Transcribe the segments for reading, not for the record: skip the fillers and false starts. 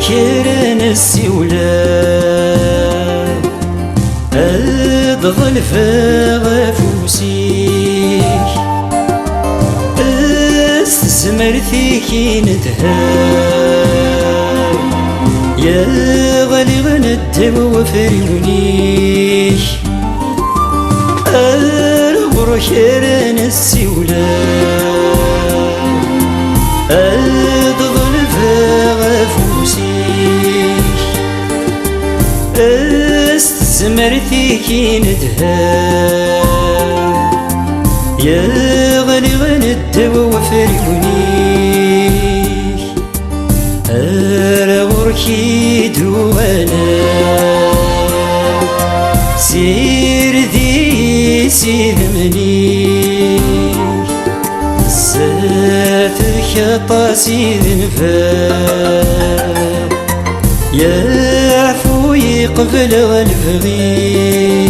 كيران السيولة أضغل فغفوسيك استثمر فيكي ندهان يا غالي غندب وفريونيك أرغر كيران السيولة أضغل فغفوسيك استثمر فيكي ندهان يا غالي غندب وفريونيك أرغركي دوانا سير ذي سيدمنيك ساتك طاسي ذنفاق يا عفوي قبل غنفغيك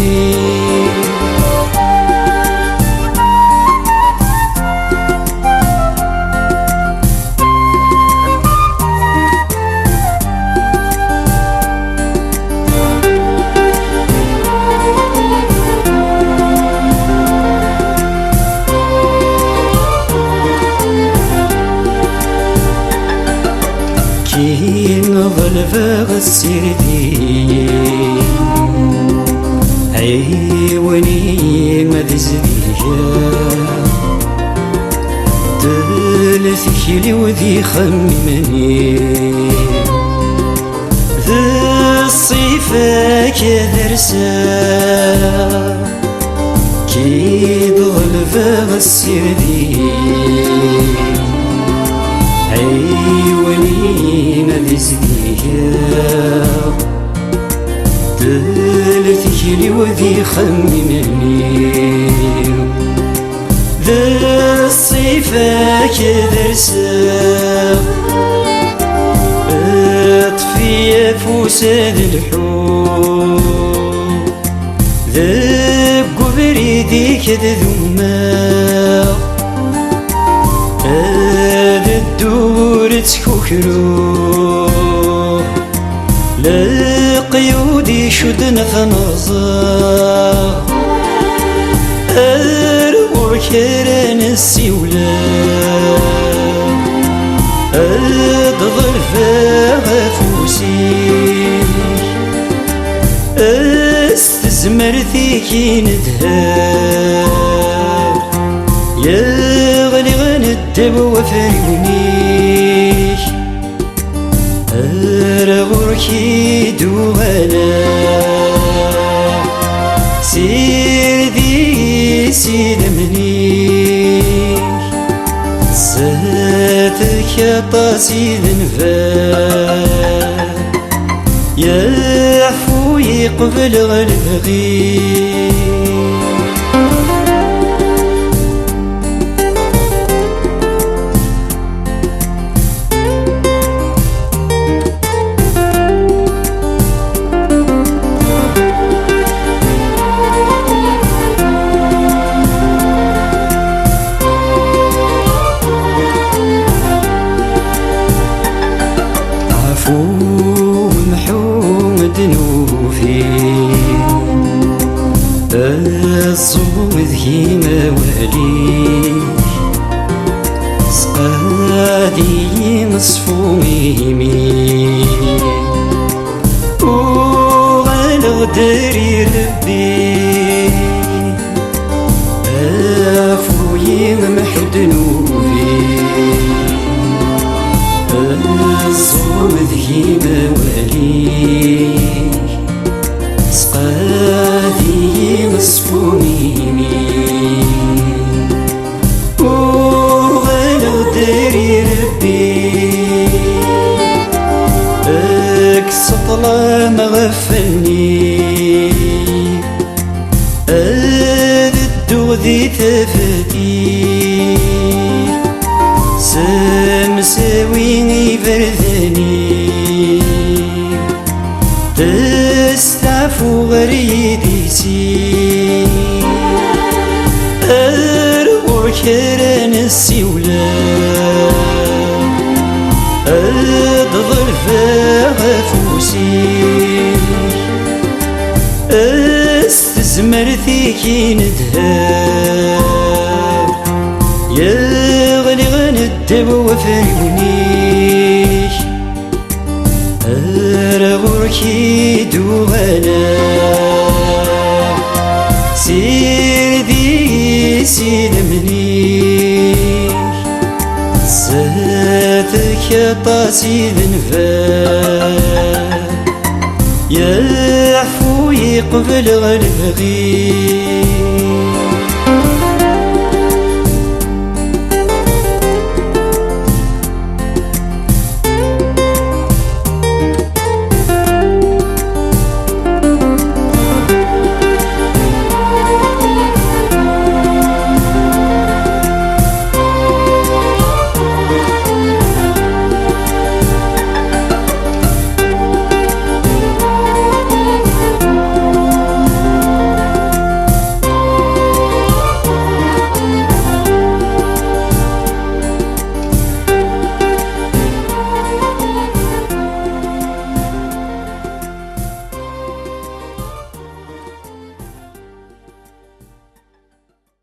نظل فغسر دي عيوني مذزبيها تلثكلي وذي خممني ذا الصيفة كذرسا كي ضل فغسر دي عيوني مذزبيها تلثكلي وذي خممني ذا الصيفة كذرسا اطفي فوساد الحب ذا قبريدي كذذوما هذا الدور تكوكرو لا قيودي شدنا فنظر أرغر كيران السيولة أضغل فغفوسيك استثمر فيكي ندهان يا غالي غندب وفريونيك أرغركي دوانا سير ذي سيدمنيك ساتك طاسي ذنفاق يا عفوي قبل غنفغيك الصوم ذهي مواليك سقادي نصفو ميمي وغالغدري ربي أفوي محدنوفي الصوم ذهي مواليك سقادي نصفو ميمي وغالغدري ربي اكسطلا مغفلني أذدو ذي ثفتي سمسويني بردني تستعفو غريديسي أرغر كيران السيولة أضغل فيها زمرتي ندهب يغلي غندب وفريونيش أرغوكي دوغانا سيدي سيلمنيش زاتك يا طاسي ذنفا يعفو يقبل غلبغي